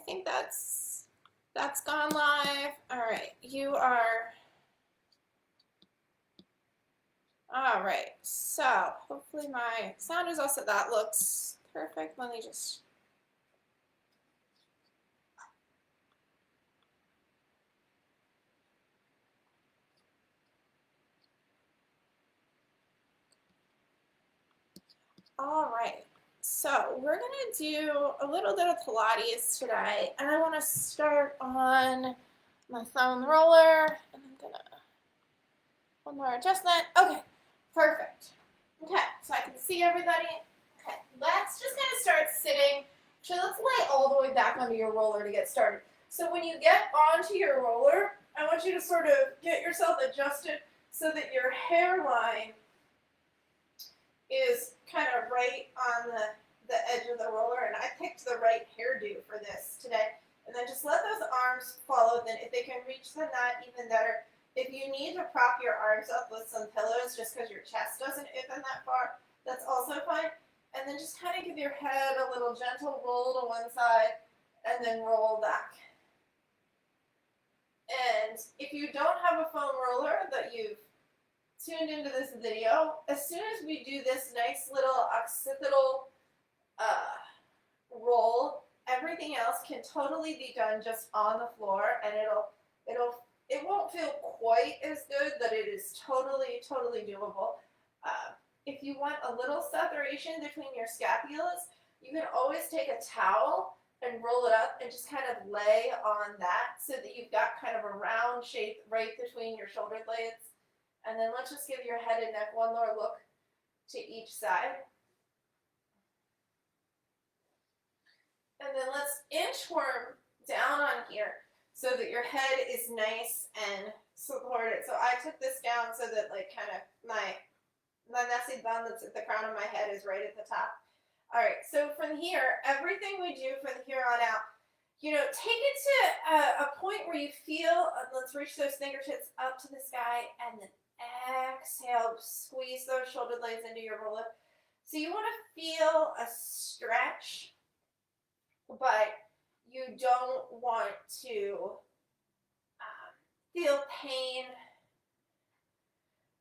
think that's gone live. All right, you are. All right, so hopefully my sound is also, that looks perfect. Let me just. All right, so we're gonna do a little bit of Pilates today, and I wanna start on my foam roller, and I'm gonna, one more adjustment. Okay, perfect. Okay, so I can see everybody. Okay, let's just kind of start sitting. So let's lay all the way back onto your roller to get started. So when you get onto your roller, I want you to sort of get yourself adjusted so that your hairline is kind of right on the edge of the roller. And I picked the right hairdo for this today. And then just let those arms follow. Then if they can reach the mat, even better. If you need to prop your arms up with some pillows just because your chest doesn't open that far, that's also fine. And then just kind of give your head a little gentle roll to one side and then roll back. And if you don't have a foam roller that you've tuned into this video, as soon as we do this nice little occipital roll, everything else can totally be done just on the floor, and it won't feel quite as good, but it is totally doable. If you want a little separation between your scapulas, you can always take a towel and roll it up and just kind of lay on that so that you've got kind of a round shape right between your shoulder blades. And then let's just give your head and neck one more look to each side. And then let's inchworm down on here so that your head is nice and supported. So I took this down so that like kind of my messy bun that's at the crown of my head is right at the top. All right, so from here, everything we do from here on out, take it to a point where you feel, let's reach those fingertips up to the sky, and then exhale, squeeze those shoulder blades into your roller. So you want to feel a stretch, but you don't want to feel pain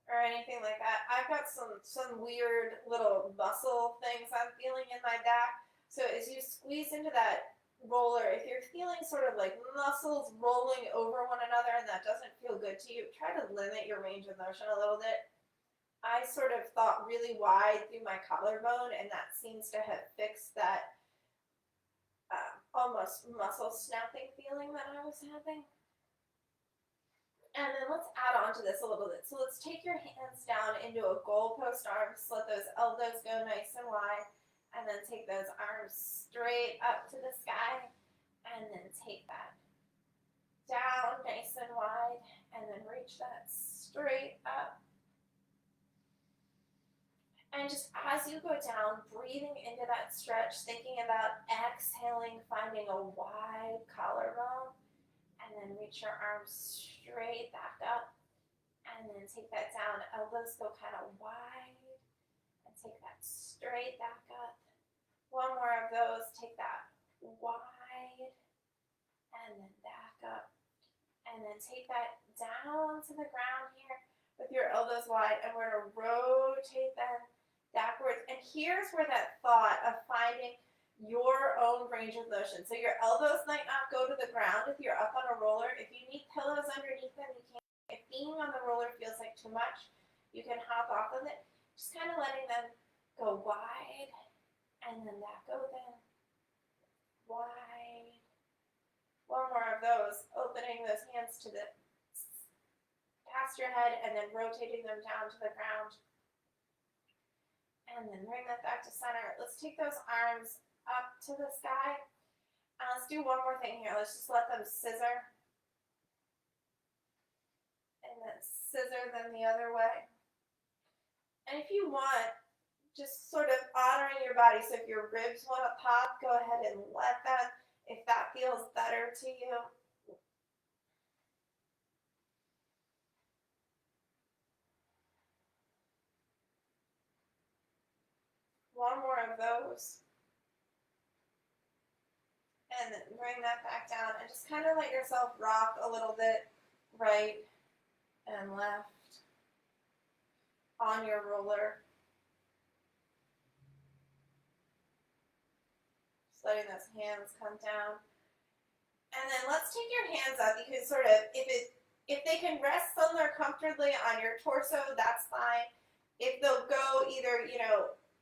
or anything like that. I've got some weird little muscle things I'm feeling in my back. So as you squeeze into that roller, if you're feeling sort of like muscles rolling over one another and that doesn't feel good to you, try to limit your range of motion a little bit. I sort of thought really wide through my collarbone, and that seems to have fixed that almost muscle snapping feeling that I was having. And then let's add on to this a little bit. So let's take your hands down into a goalpost arms, let those elbows go nice and wide, and then take those arms straight up to the sky, and then take that down nice and wide, and then reach that straight up. And just as you go down, breathing into that stretch, thinking about exhaling, finding a wide collarbone, and then reach your arms straight back up, and then take that down. Elbows go kind of wide, and take that straight back up. One more of those. Take that wide, and then back up, and then take that down to the ground here with your elbows wide, and we're going to rotate them backwards. And here's where that thought of finding your own range of motion. So your elbows might not go to the ground if you're up on a roller. If you need pillows underneath them, you can. If being on the roller feels like too much, you can hop off of it. Just kind of letting them go wide, and then back open, wide. One more of those, opening those hands to the past your head, and then rotating them down to the ground. And then bring that back to center. Let's take those arms up to the sky. And let's do one more thing here. Let's just let them scissor. And then scissor them the other way. And if you want, just sort of honoring your body. So if your ribs want to pop, go ahead and let them, if that feels better to you. One more of those. and then bring that back down and just kind of let yourself rock a little bit right and left on your roller. Just letting those hands come down. And then let's take your hands up. You can sort of, if they can rest somewhere comfortably on your torso, that's fine. If they'll go either,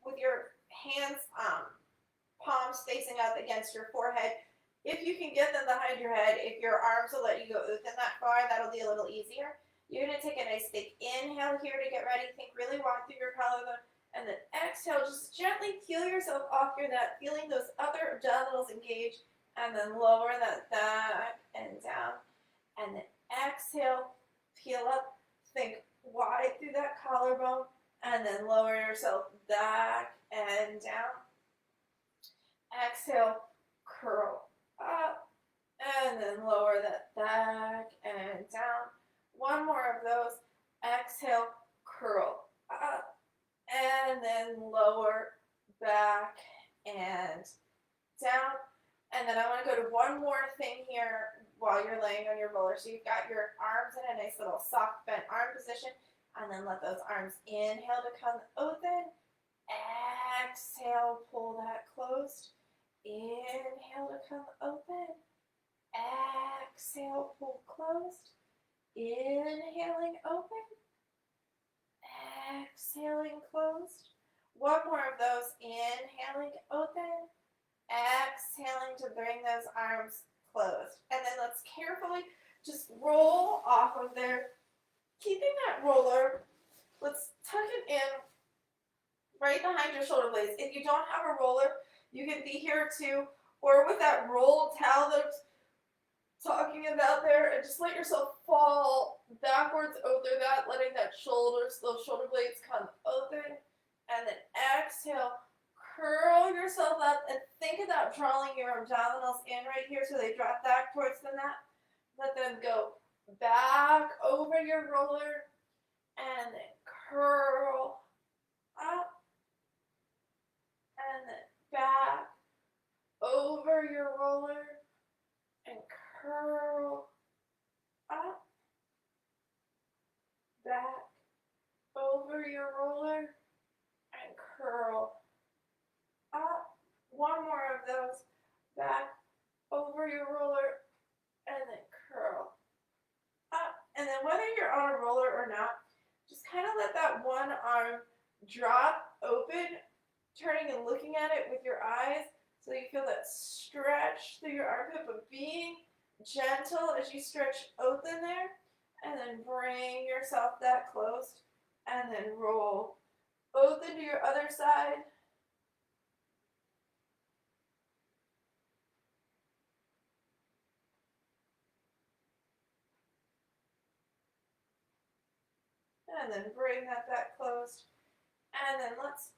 with your hands, palms facing up against your forehead, if you can get them behind your head, if your arms will let you go open that far, that'll be a little easier. You're going to take a nice big inhale here to get ready. Think really wide through your collarbone. And then exhale, just gently peel yourself off your neck, feeling those other abdominals engage. And then lower that back and down. And then exhale, peel up, think wide through that collarbone. And then lower yourself back and down. Exhale, curl up. And then lower that back and down. One more of those. Exhale, curl up. And then lower back and down. And then I want to go to one more thing here while you're laying on your roller. So you've got your arms in a nice little soft bent arm position. And then let those arms inhale to come open. Exhale, pull that closed. Inhale to come open. Exhale, pull closed. Inhaling open. Exhaling closed. One more of those. Inhaling open. Exhaling to bring those arms closed. And then let's carefully just roll off of there. Keeping that roller, let's tuck it in right behind your shoulder blades. If you don't have a roller, you can be here too, or with that rolled towel that I was talking about there, and just let yourself fall backwards over that, letting those shoulder blades come open. And then exhale, curl yourself up, and think about drawing your abdominals in right here so they drop back towards the mat. Let them go back over your roller, and then curl up, and then back over your roller, and curl up, back over your roller, and curl up. One more of those. Back over your roller, and then curl up. And then whether you're on a roller or not, just kind of let that one arm drop open, turning and looking at it with your eyes so you feel that stretch through your armpit, but being gentle as you stretch open there. And then bring yourself that closed, and then roll open to your other side. And then bring that back closed. And then let's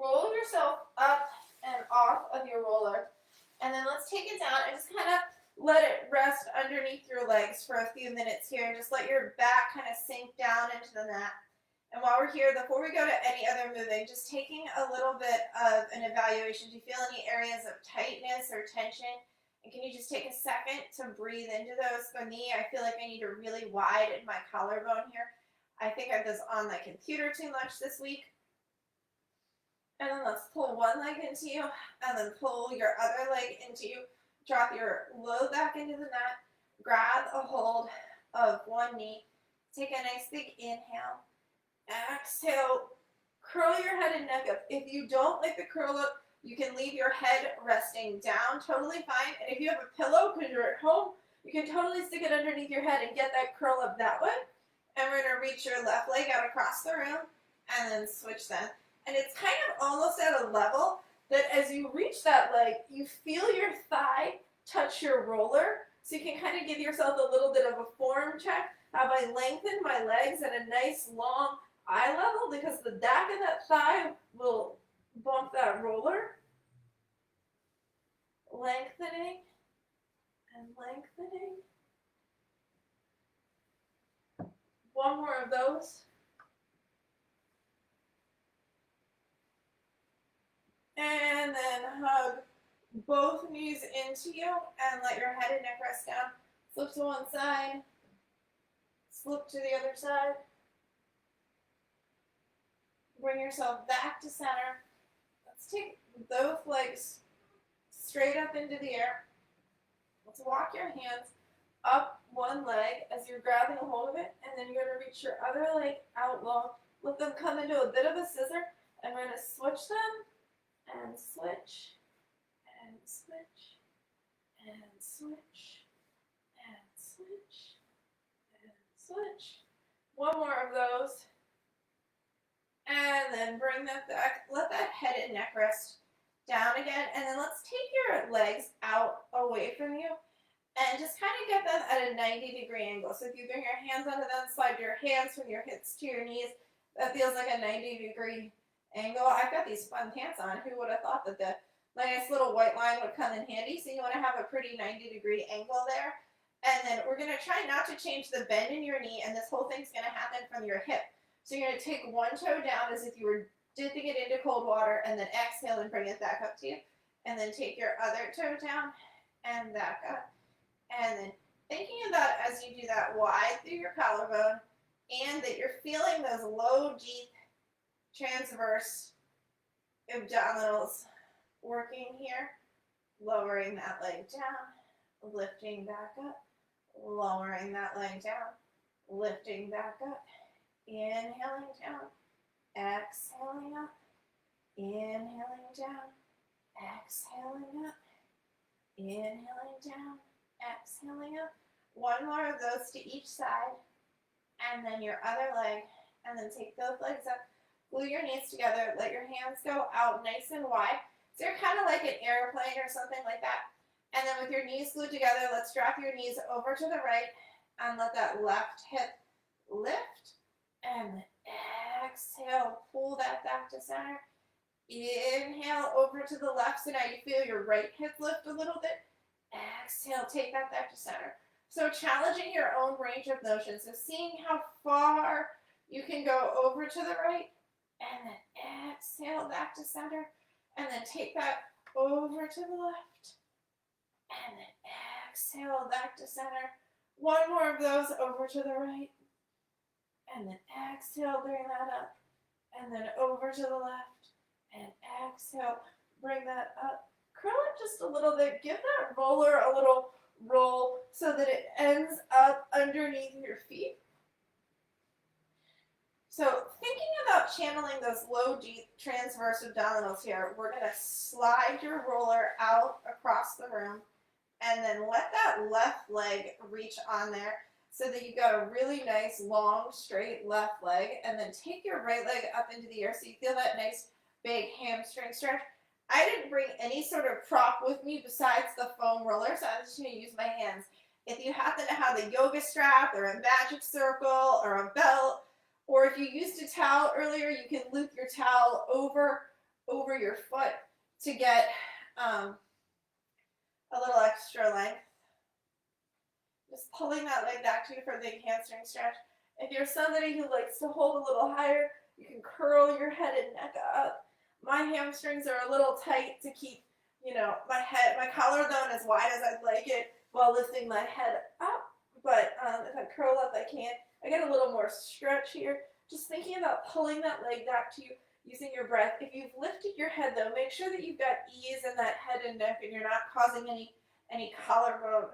roll yourself up and off of your roller. And then let's take it down and just kind of let it rest underneath your legs for a few minutes here. Just let your back kind of sink down into the mat. And while we're here, before we go to any other moving, just taking a little bit of an evaluation. Do you feel any areas of tightness or tension? And can you just take a second to breathe into those? For me, I feel like I need to really widen my collarbone here. I think I was on my computer too much this week. And then let's pull one leg into you, and then pull your other leg into you. Drop your low back into the mat. Grab a hold of one knee. Take a nice big inhale. Exhale. Curl your head and neck up. If you don't like the curl up, you can leave your head resting down. Totally fine. And if you have a pillow because you're at home, you can totally stick it underneath your head and get that curl up that way. And we're going to reach your left leg out across the room and then switch them. And it's kind of almost at a level that as you reach that leg, you feel your thigh touch your roller. So you can kind of give yourself a little bit of a form check. Have I lengthened my legs at a nice long eye level? Because the back of that thigh will bump that roller. Lengthening and lengthening. One more of those. And then hug both knees into you and let your head and neck rest down. Slip to one side, slip to the other side. Bring yourself back to center. Let's take both legs straight up into the air. Let's walk your hands up one leg as you're grabbing a hold of it, and then you're going to reach your other leg out long. Let them come into a bit of a scissor, and we're going to switch them, and switch, and switch, and switch, and switch, and switch. One more of those. And then bring that back. Let that head and neck rest down again. And then let's take your legs out away from you and just kind of get them at a 90-degree angle. So if you bring your hands under them, slide your hands from your hips to your knees. That feels like a 90-degree angle. I've got these fun pants on. Who would have thought that the nice little white line would come in handy? So you want to have a pretty 90-degree angle there. And then we're going to try not to change the bend in your knee, and this whole thing's going to happen from your hip. So you're going to take one toe down as if you were dipping it into cold water, and then exhale and bring it back up to you. And then take your other toe down and back up. And then thinking about as you do that wide through your collarbone, and that you're feeling those low, deep, transverse abdominals working here. Lowering that leg down, lifting back up, lowering that leg down, lifting back up. Inhaling down, exhaling up, inhaling down, exhaling up, inhaling down, exhaling up. One more of those to each side, and then your other leg, and then take both legs up, glue your knees together, let your hands go out nice and wide. So you're kind of like an airplane or something like that. And then with your knees glued together, let's drop your knees over to the right, and let that left hip lift. And exhale, pull that back to center. Inhale over to the left, so now you feel your right hip lift a little bit. Exhale, take that back to center. So challenging your own range of motion. So seeing how far you can go over to the right, and then exhale back to center, and then take that over to the left, and then exhale back to center. One more of those over to the right. And then exhale, bring that up. And then over to the left. And exhale, bring that up. Curl it just a little bit. Give that roller a little roll so that it ends up underneath your feet. So thinking about channeling those low, deep, transverse abdominals here, we're going to slide your roller out across the room. And then let that left leg reach on there, so that you've got a really nice, long, straight left leg, and then take your right leg up into the air so you feel that nice, big hamstring stretch. I didn't bring any sort of prop with me besides the foam roller, so I'm just going to use my hands. If you happen to have a yoga strap or a magic circle or a belt, or if you used a towel earlier, you can loop your towel over your foot to get a little extra length. Just pulling that leg back to you for a big hamstring stretch. If you're somebody who likes to hold a little higher, you can curl your head and neck up. My hamstrings are a little tight to keep, my collarbone as wide as I'd like it while lifting my head up. But if I curl up, I can. I get a little more stretch here. Just thinking about pulling that leg back to you using your breath. If you've lifted your head, though, make sure that you've got ease in that head and neck and you're not causing any collarbone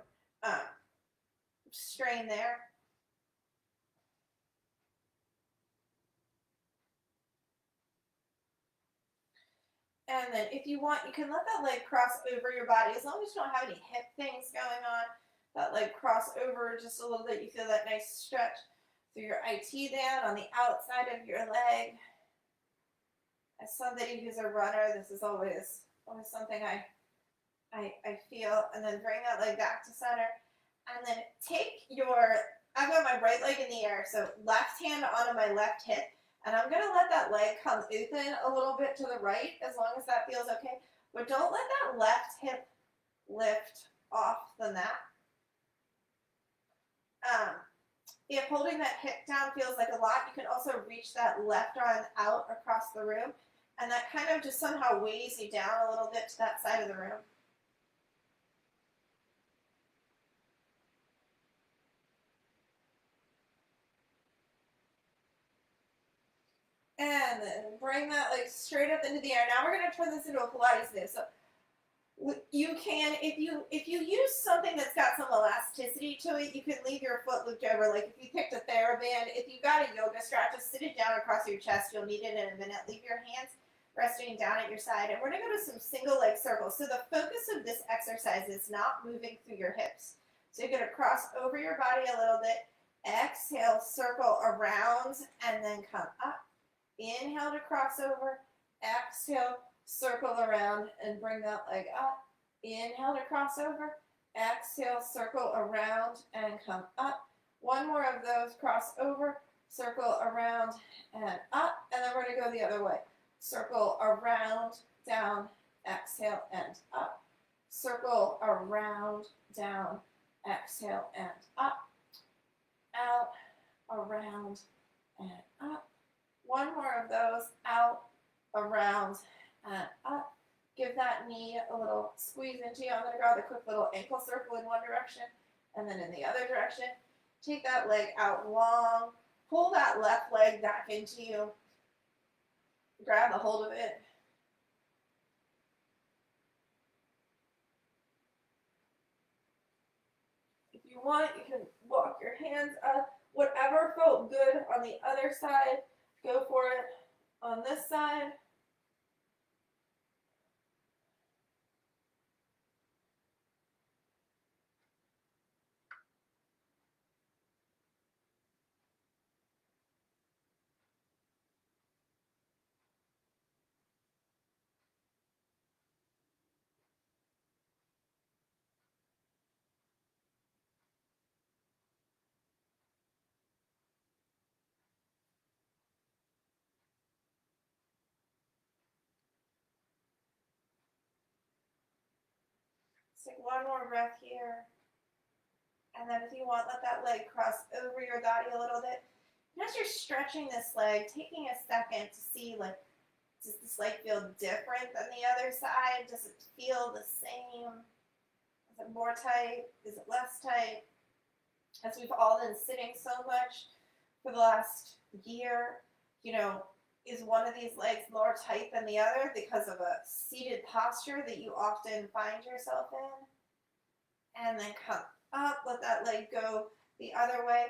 strain there. And then if you want, you can let that leg cross over your body. As long as you don't have any hip things going on, that leg cross over just a little bit. You feel that nice stretch through your IT band on the outside of your leg. As somebody who's a runner, this is always something I feel. And then bring that leg back to center. And then I've got my right leg in the air, so left hand onto my left hip. And I'm going to let that leg come open a little bit to the right, as long as that feels okay. But don't let that left hip lift off the mat. If holding that hip down feels like a lot, you can also reach that left arm out across the room. And that kind of just somehow weighs you down a little bit to that side of the room. And then bring that leg straight up into the air. Now we're going to turn this into a Pilates move. So you can, if you use something that's got some elasticity to it, you can leave your foot looped over. Like if you picked a TheraBand, if you got a yoga strap, just sit it down across your chest. You'll need it in a minute. Leave your hands resting down at your side. And we're going to go to some single leg circles. So the focus of this exercise is not moving through your hips. So you're going to cross over your body a little bit. Exhale, circle around, and then come up. Inhale to cross over. Exhale, circle around, and bring that leg up. Inhale to cross over. Exhale, circle around, and come up. One more of those. Cross over, circle around, and up. And then we're going to go the other way. Circle around, down, exhale, and up. Circle around, down, exhale, and up. Out, around, and up. One more of those. Out, around, and up. Give that knee a little squeeze into you. I'm going to draw the quick little ankle circle in one direction and then in the other direction. Take that leg out long. Pull that left leg back into you. Grab a hold of it. If you want, you can walk your hands up. Whatever felt good on the other side, go for it on this side. Take one more breath here. And then if you want, let that leg cross over your body a little bit. And as you're stretching this leg, taking a second to see, like, does this leg feel different than the other side? Does it feel the same? Is it more tight? Is it less tight? As we've all been sitting so much for the last year, you know, is one of these legs more tight than the other because of a seated posture that you often find yourself in? And then come up, let that leg go the other way.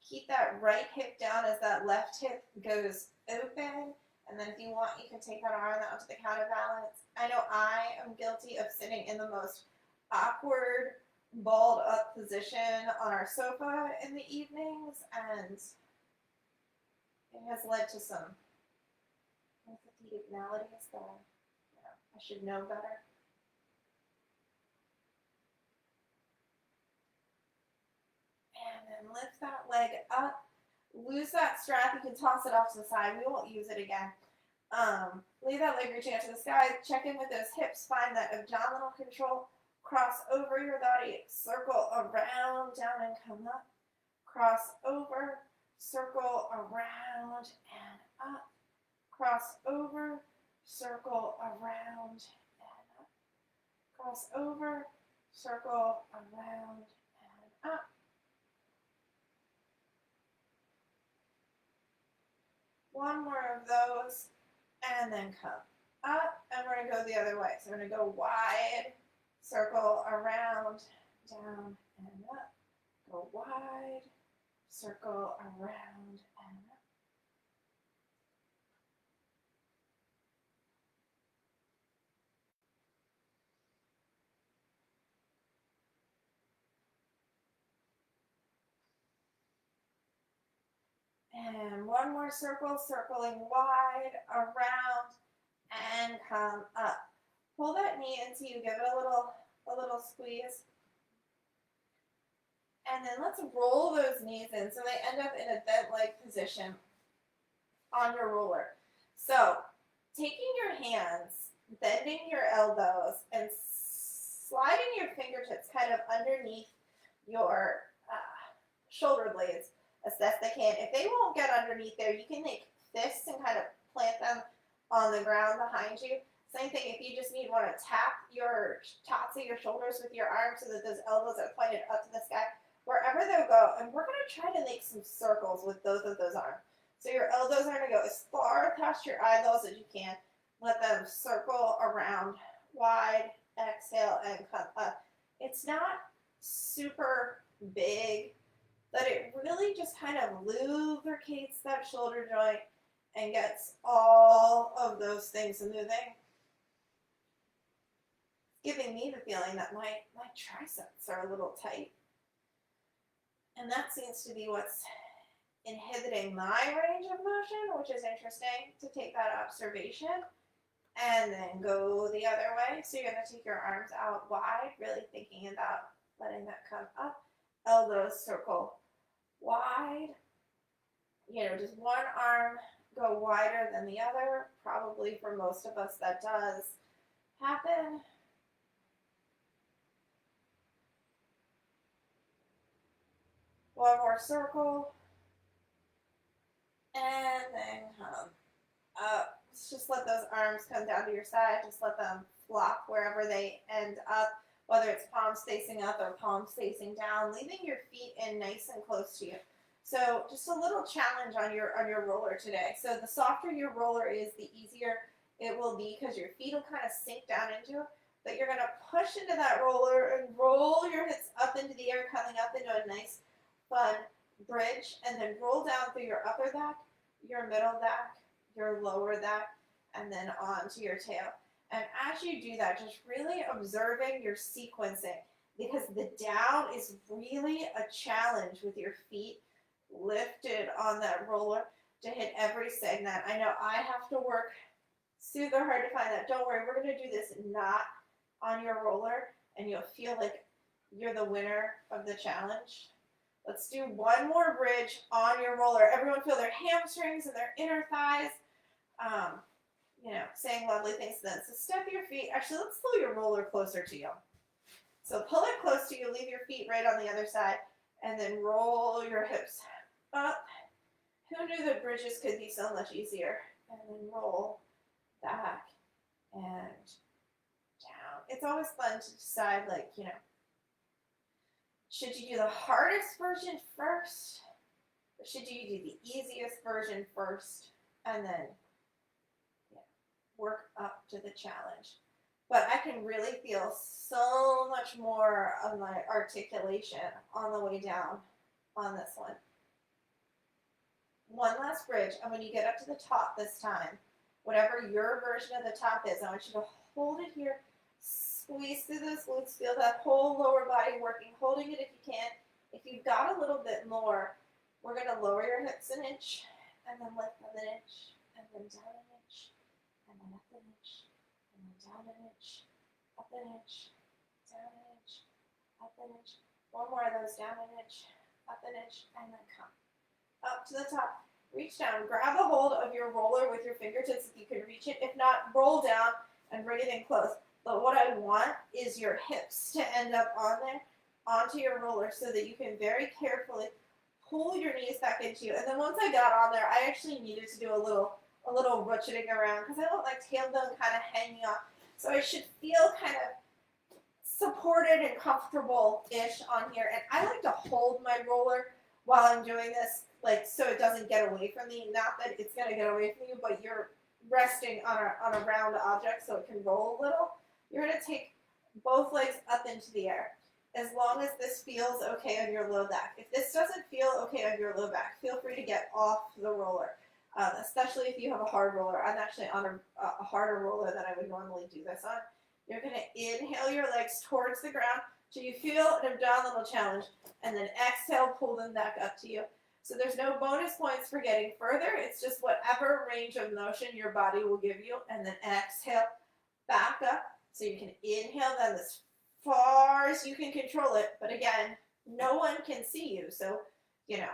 Keep that right hip down as that left hip goes open. And then if you want, you can take that arm out to the counterbalance. I know I am guilty of sitting in the most awkward, balled up position on our sofa in the evenings, and it has led to some orthopedic maladies that I should know better. And then lift that leg up. Lose that strap. You can toss it off to the side. We won't use it again. Leave that leg reaching out to the sky. Check in with those hips. Find that abdominal control. Cross over your body. Circle around, down, and come up. Cross over. Circle around and up. Cross over. Circle around and up. Cross over. Circle around and up. One more of those, and then come up, and we're going to go the other way. So we're going to go wide, circle around, down, and up. Go wide, circle around, and up. And one more circle, circling wide, around, and come up. Pull that knee into you, give it a little squeeze. And then let's roll those knees in so they end up in a bent leg position on your roller. So taking your hands, bending your elbows, and sliding your fingertips kind of underneath your shoulder blades as best they can. If they won't get underneath there, you can make fists and kind of plant them on the ground behind you. Same thing if you just want to tap your tops of your shoulders with your arms so that those elbows are pointed up to the sky, wherever they'll go. And we're going to try to make some circles with both of those arms. So your elbows are going to go as far past your eyeballs as you can. Let them circle around wide. Exhale and come up. It's not super big, but it really just kind of lubricates that shoulder joint and gets all of those things moving. Giving me the feeling that my triceps are a little tight. And that seems to be what's inhibiting my range of motion, which is interesting to take that observation and then go the other way. So you're going to take your arms out wide, really thinking about letting that come up. Elbows circle wide. You know, just one arm go wider than the other. Probably for most of us that does happen. One more circle. And then come up. Just let those arms come down to your side. Just let them flop wherever they end up, whether it's palms facing up or palms facing down, leaving your feet in nice and close to you. So just a little challenge on your roller today. So the softer your roller is, the easier it will be because your feet will kind of sink down into it. But you're going to push into that roller and roll your hips up into the air, coming up into a nice, fun bridge, and then roll down through your upper back, your middle back, your lower back, and then onto your tail. And as you do that, just really observing your sequencing, because the down is really a challenge with your feet lifted on that roller to hit every segment. I know I have to work super hard to find that. Don't worry, we're going to do this not on your roller, and you'll feel like you're the winner of the challenge. Let's do one more bridge on your roller. Everyone feel their hamstrings and their inner thighs, you know, saying lovely things to them. So step your feet. Actually, let's pull your roller closer to you. So pull it close to you. Leave your feet right on the other side. And then roll your hips up. Who knew that bridges could be so much easier? And then roll back and down. It's always fun to decide, like, you know, should you do the hardest version first? Or should you do the easiest version first? And then work up to the challenge. But I can really feel so much more of my articulation on the way down on this one. One last bridge, and when you get up to the top this time, whatever your version of the top is, I want you to hold it here, squeeze through those glutes, feel that whole lower body working, holding it if you can. If you've got a little bit more, we're going to lower your hips an inch, and then lift them an inch, and then down an inch, and then up an inch, and then down an inch, up an inch, down an inch, up an inch. One more of those, down an inch, up an inch, and then come up to the top. Reach down, grab a hold of your roller with your fingertips if you can reach it. If not, roll down and bring it in close. But what I want is your hips to end up on there, onto your roller, so that you can very carefully pull your knees back into you. And then once I got on there, I actually needed to do a little ratcheting around because I want my tailbone kind of hanging off. So I should feel kind of supported and comfortable-ish on here. And I like to hold my roller while I'm doing this, like, so it doesn't get away from me. Not that it's going to get away from you, but you're resting on a round object so it can roll a little. You're going to take both legs up into the air, as long as this feels okay on your low back. If this doesn't feel okay on your low back, feel free to get off the roller, especially if you have a hard roller. I'm actually on a harder roller than I would normally do this on. You're going to inhale your legs towards the ground till you feel an abdominal challenge, and then exhale, pull them back up to you. So there's no bonus points for getting further. It's just whatever range of motion your body will give you, and then exhale, back up. So you can inhale them as far as you can control it. But again, no one can see you. So, you know,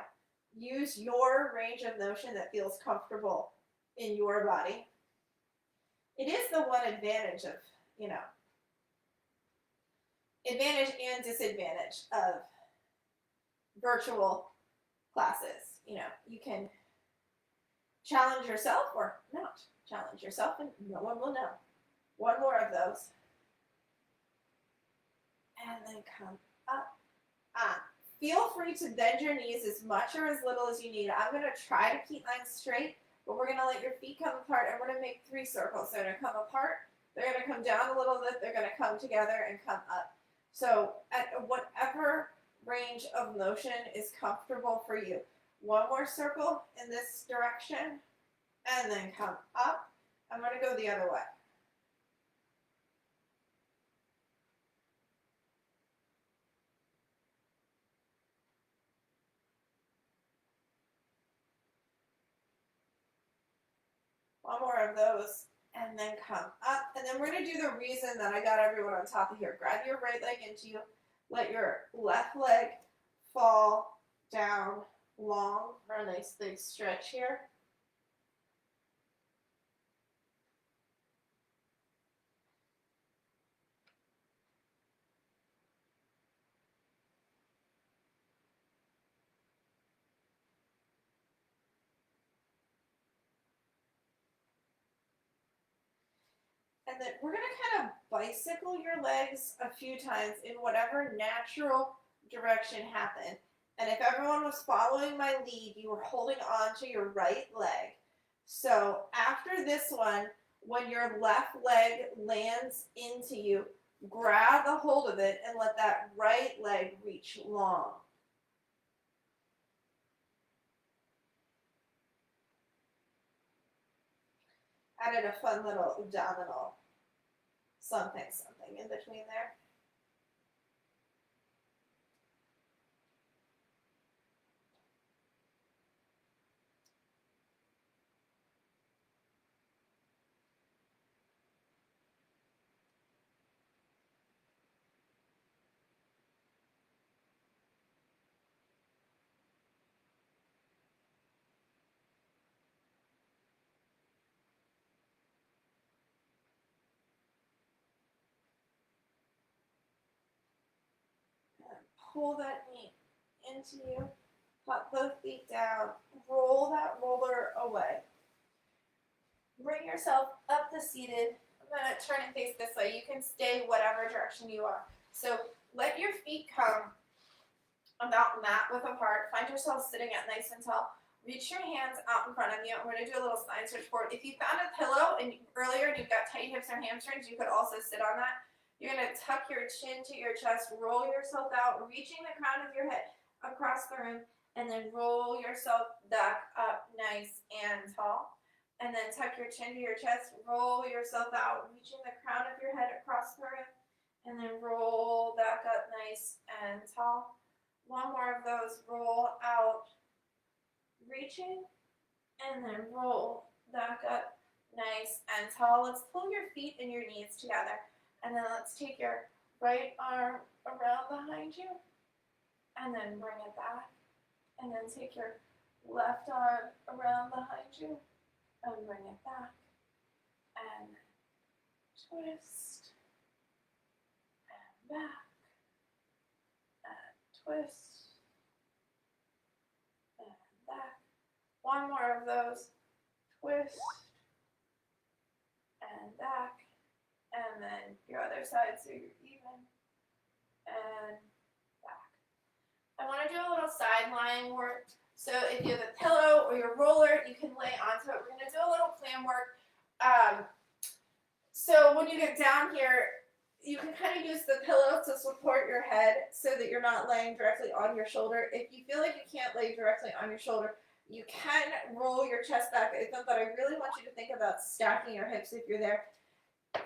use your range of motion that feels comfortable in your body. It is the one advantage of, you know, advantage and disadvantage of virtual classes. You know, you can challenge yourself or not challenge yourself, and no one will know. One more of those. And then come up. Feel free to bend your knees as much or as little as you need. I'm going to try to keep mine straight, but we're going to let your feet come apart, and we're going to make 3 circles. They're going to come apart, they're going to come down a little bit, they're going to come together and come up. So at whatever range of motion is comfortable for you. One more circle in this direction, and then come up. I'm going to go the other way. One more of those, and then come up. And then we're going to do the reason that I got everyone on top of here. Grab your right leg into you. Let your left leg fall down long for a nice big stretch here. And then we're going to kind of bicycle your legs a few times in whatever natural direction happened. And if everyone was following my lead, you were holding on to your right leg. So after this one, when your left leg lands into you, grab a hold of it and let that right leg reach long. Added a fun little abdominal something in between there. Pull that knee into you, pop both feet down, roll that roller away. Bring yourself up to seated. I'm going to turn and face this way. You can stay whatever direction you are. So let your feet come about mat width apart. Find yourself sitting up nice and tall. Reach your hands out in front of you. We're going to do a little spine stretch forward. If you found a pillow earlier and you've got tight hips or hamstrings, you could also sit on that. You're going to tuck your chin to your chest, roll yourself out, reaching the crown of your head across the room, and then roll yourself back up nice and tall. And then tuck your chin to your chest, roll yourself out, reaching the crown of your head across the room, and then roll back up nice and tall. One more of those, roll out, reaching, and then roll back up nice and tall. Let's pull your feet and your knees together. And then let's take your right arm around behind you, and then bring it back. And then take your left arm around behind you, and bring it back. And twist, and back, and twist, and back. One more of those, twist, and back. And then your other side so you're even, and back. I want to do a little side lying work. So if you have a pillow or your roller, you can lay onto it. We're going to do a little plan work. So when you get down here, you can kind of use the pillow to support your head so that you're not laying directly on your shoulder. If you feel like you can't lay directly on your shoulder, you can roll your chest back. But I really want you to think about stacking your hips if you're there.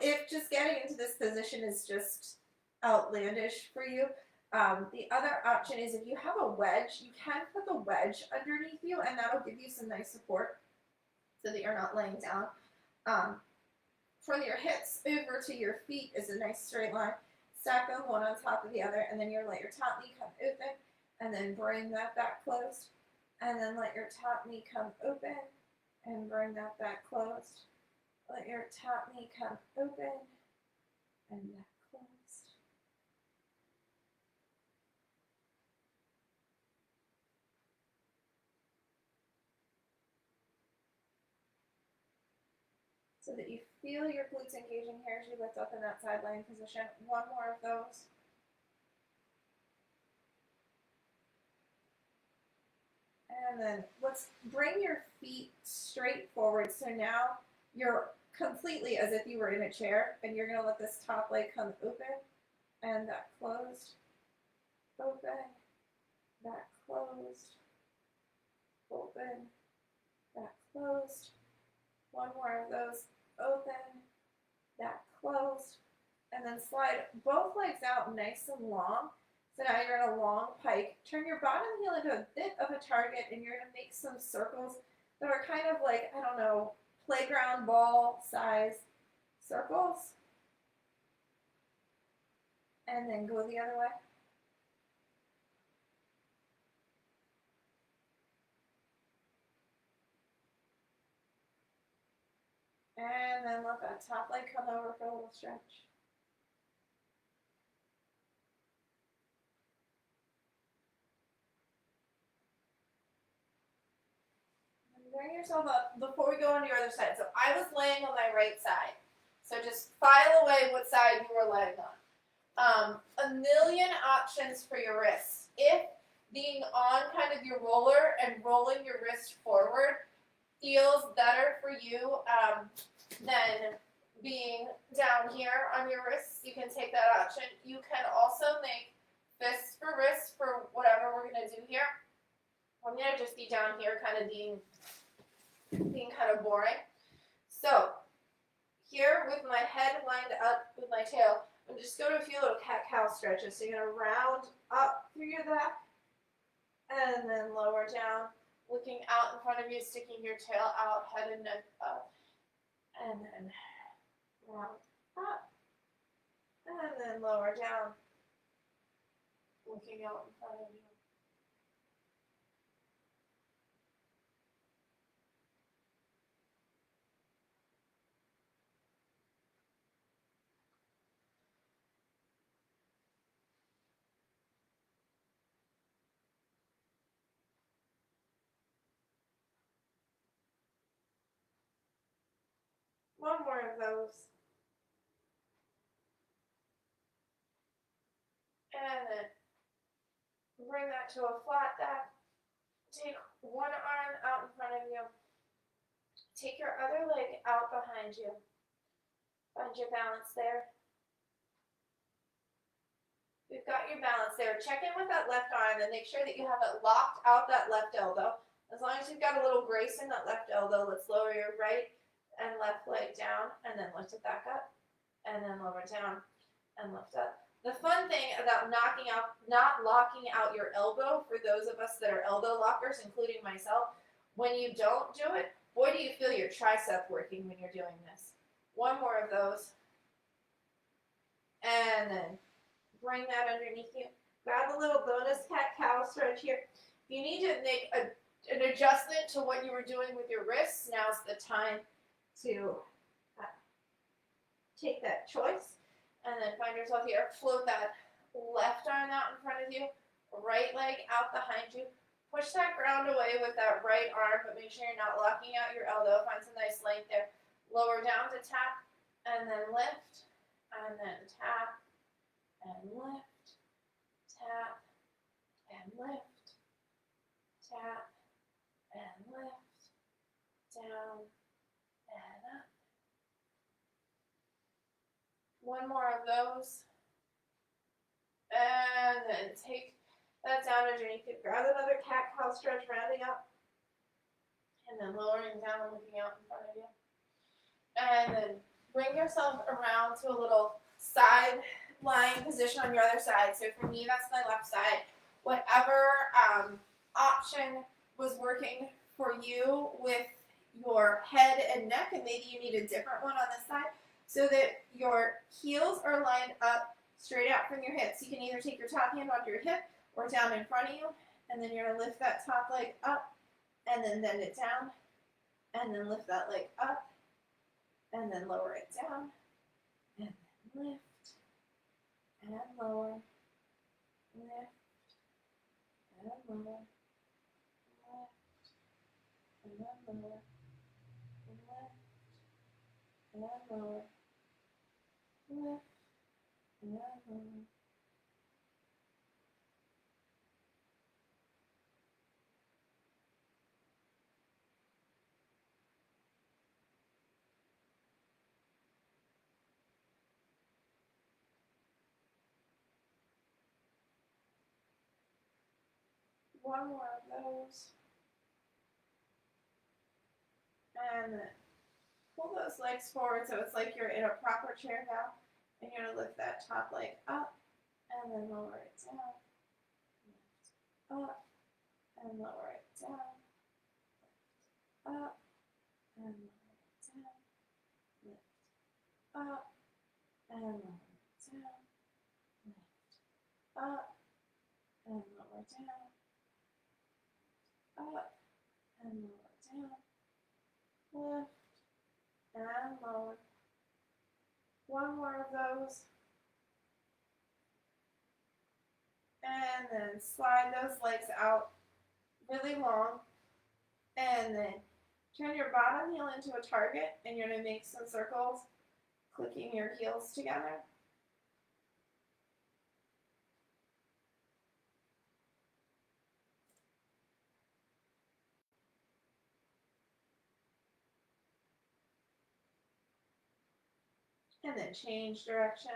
If just getting into this position is just outlandish for you, the other option is if you have a wedge, you can put the wedge underneath you, and that'll give you some nice support so that you're not laying down. From your hips over to your feet is a nice straight line. Stack them one on top of the other, and then you let your top knee come open, and then bring that back closed, and then let your top knee come open, and bring that back closed. Let your top knee come open and back closed. So that you feel your glutes engaging here as you lift up in that side lying position. One more of those. And then let's bring your feet straight forward. So now you're completely as if you were in a chair, and you're going to let this top leg come open and that closed, open, that closed, open, that closed. One more of those, open, that closed, and then slide both legs out nice and long. So now you're in a long pike. Turn your bottom heel into a bit of a target, and you're going to make some circles that are kind of like, I don't know, playground ball size circles. And then go the other way. And then let that top leg come over for a little stretch. And bring yourself up before we go on your other side. So I was laying on my right side. So just file away what side you were laying on. A million options for your wrists. If being on kind of your roller and rolling your wrist forward feels better for you than being down here on your wrists, you can take that option. You can also make fists for wrists for whatever we're going to do here. I'm going to just be down here kind of being kind of boring. So here with my head lined up with my tail, I'm just going to a few little cat-cow stretches. So you're going to round up through your back and then lower down, looking out in front of you, sticking your tail out, head and neck up, and then round up, and then lower down, looking out in front of you. One more of those. And then bring that to a flat back. Take one arm out in front of you. Take your other leg out behind you. Find your balance there. We've got your balance there. Check in with that left arm and make sure that you have it locked out that left elbow. As long as you've got a little grace in that left elbow, let's lower your right and left leg down and then lift it back up and then lower down and lift up. The fun thing about not locking out your elbow, for those of us that are elbow lockers, including myself, when you don't do it, boy, do you feel your tricep working when you're doing this. One more of those. And then bring that underneath you. Grab a little bonus cat-cow stretch here. If you need to make an adjustment to what you were doing with your wrists, now's the time to take that choice. And then find yourself here. Float that left arm out in front of you, right leg out behind you. Push that ground away with that right arm, but make sure you're not locking out your elbow. Find some nice length there. Lower down to tap, and then lift, and then tap, and lift, tap, and lift, tap, and lift, down, and up. One more of those. And then take that down underneath you. Grab another cat-cow stretch, rounding up. And then lowering down, looking out in front of you. And then bring yourself around to a little side lying position on your other side. So for me, that's my left side. Whatever option was working for you with your head and neck, and maybe you need a different one on this side, so that your heels are lined up straight out from your hips. You can either take your top hand onto your hip or down in front of you, and then you're going to lift that top leg up, and then bend it down, and then lift that leg up, and then lower it down, and then lift, and lower, lift, and lower, lift, and then lower, lift, and lower, lift, and lower. One more of those. And then pull those legs forward so it's like you're in a proper chair now. And you're going to lift that top leg up and then lower it down. Lift up and lower it down. Lift up and lower it down. Lift up and lower it down. Lift up and lower down. Up and lower down. Lift and lower. One more of those. And then slide those legs out really long. And then turn your bottom heel into a target and you're going to make some circles, clicking your heels together. And then change direction.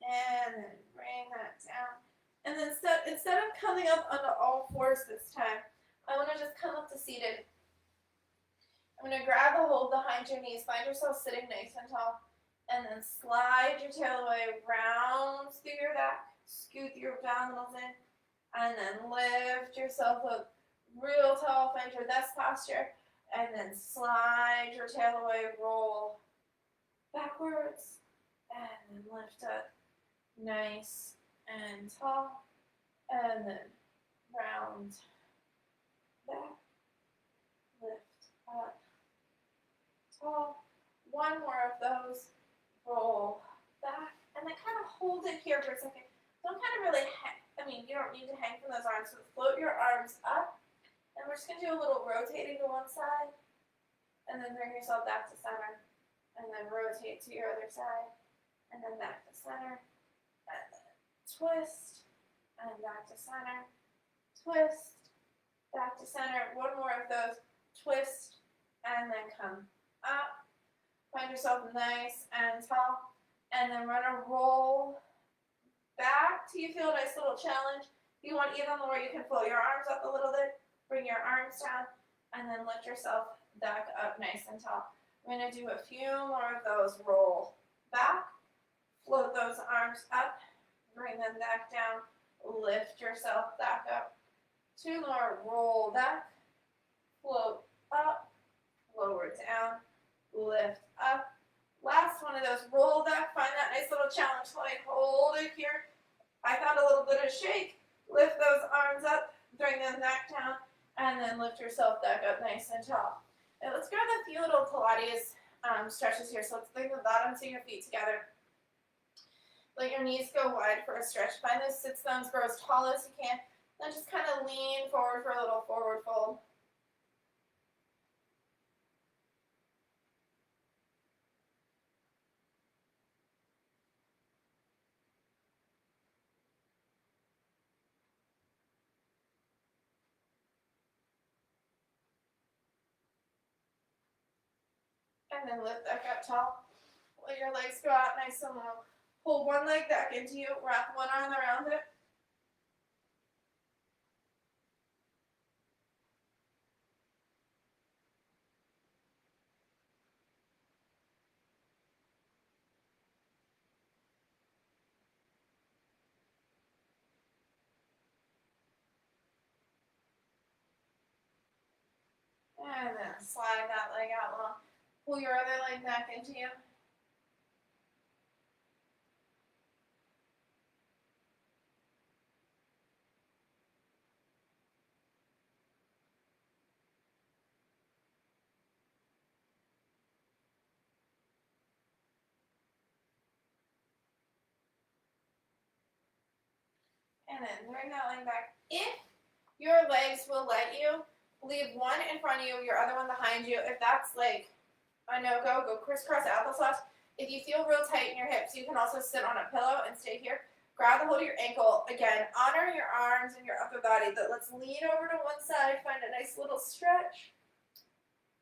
And then bring that down. And then instead of coming up onto all fours this time, I want to just come up to seated. I'm going to grab a hold behind your knees. Find yourself sitting nice and tall. And then slide your tail away, round through your back. Scoot your abdominals in. And then lift yourself up real tall. Find your best posture. And then slide your tail away, roll backwards. And then lift up nice and tall. And then round back. Lift up tall. One more of those. Roll back. And then kind of hold it here for a second. Don't kind of really hang. You don't need to hang from those arms. So float your arms up. And we're just going to do a little rotating to one side. And then bring yourself back to center. And then rotate to your other side. And then back to center. And then twist. And back to center. Twist. Back to center. One more of those. Twist. And then come up. Find yourself nice and tall. And then we're going to roll back till you feel a nice little challenge. If you want even more, you can float your arms up a little bit. Bring your arms down. And then lift yourself back up nice and tall. We're going to do a few more of those. Roll back. Float those arms up. Bring them back down. Lift yourself back up. Two more. Roll back. Float up. Lower down. Lift up. Last one of those. Roll back. Find that nice little challenge point. Hold it here. I got a little bit of shake. Lift those arms up. Bring them back down. And then lift yourself back up nice and tall. And let's grab a few little Pilates stretches here. So let's bring the bottoms of your feet together. Let your knees go wide for a stretch. Find those sit bones, grow as tall as you can. Then just kind of lean forward for a little forward fold. And then lift back up tall. Let your legs go out nice and low. Pull one leg back into you. Wrap one arm around it. And then slide that leg out long. Pull your other leg back into you. And then bring that leg back. If your legs will let you, leave one in front of you, your other one behind you. If that's like a no-go, go crisscross applesauce. If you feel real tight in your hips, you can also sit on a pillow and stay here. Grab the hold of your ankle. Again, honor your arms and your upper body. But let's lean over to one side, find a nice little stretch.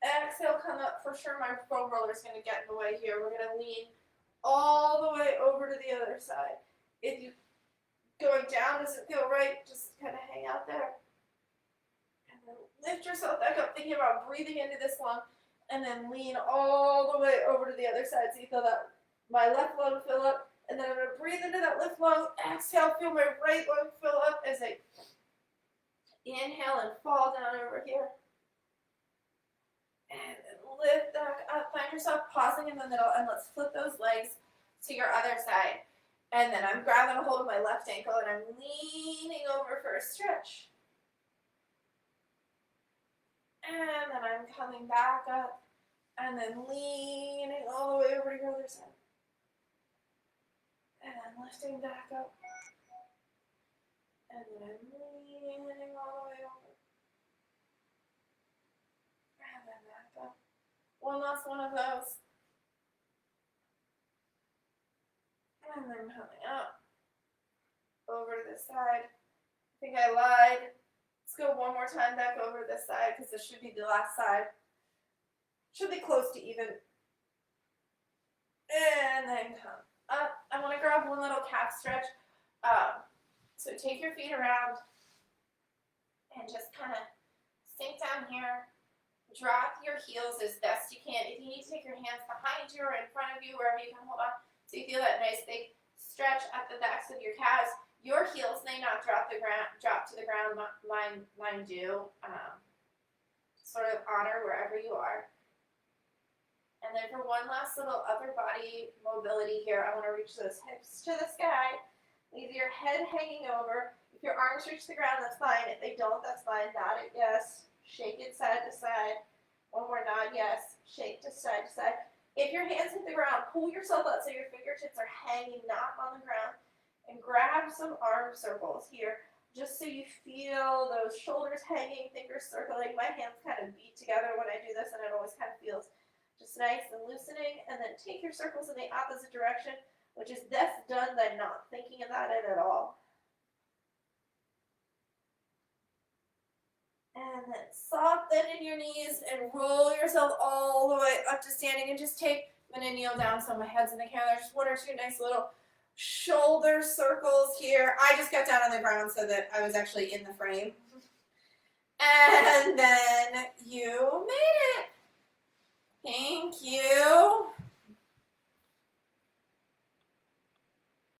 Exhale, come up. For sure, my foam roller is going to get in the way here. We're going to lean all the way over to the other side. If you going down doesn't feel right, just kind of hang out there. And then lift yourself back up, thinking about breathing into this lung, and then lean all the way over to the other side. So you feel that my left lung fill up, and then I'm going to breathe into that left lung. Exhale, feel my right lung fill up as I inhale and fall down over here. And then lift back up. Find yourself pausing in the middle, and let's flip those legs to your other side. And then I'm grabbing a hold of my left ankle, and I'm leaning over for a stretch. And then I'm coming back up, and then leaning all the way over to your other side. And I'm lifting back up. And then I'm leaning all the way over. And then back up. One last one of those. And then coming up. Over to this side. I think I lied. Let's go one more time back over to this side because this should be the last side. Should be close to even. And then come up. I want to grab one little calf stretch. So take your feet around and just kind of sink down here. Drop your heels as best you can. If you need to take your hands behind you or in front of you, wherever you can hold on, so you feel that nice big stretch at the backs of your calves. Your heels may not drop to the ground. Mine do. Sort of honor wherever you are. And then for one last little upper body mobility here, I want to reach those hips to the sky. Leave your head hanging over. If your arms reach the ground, that's fine. If they don't, that's fine. Nod it yes. Shake it side to side. One more nod yes. Shake to side to side. If your hands hit the ground, pull yourself up so your fingertips are hanging, not on the ground. And grab some arm circles here, just so you feel those shoulders hanging, fingers circling. My hands kind of beat together when I do this, and it always kind of feels just nice and loosening. And then take your circles in the opposite direction, which is best done by not thinking about it at all. And then soften in your knees and roll yourself all the way up to standing. And just take, I'm going to kneel down so my head's in the camera. There's one or two nice little shoulder circles here. I just got down on the ground so that I was actually in the frame. And then you made it. Thank you.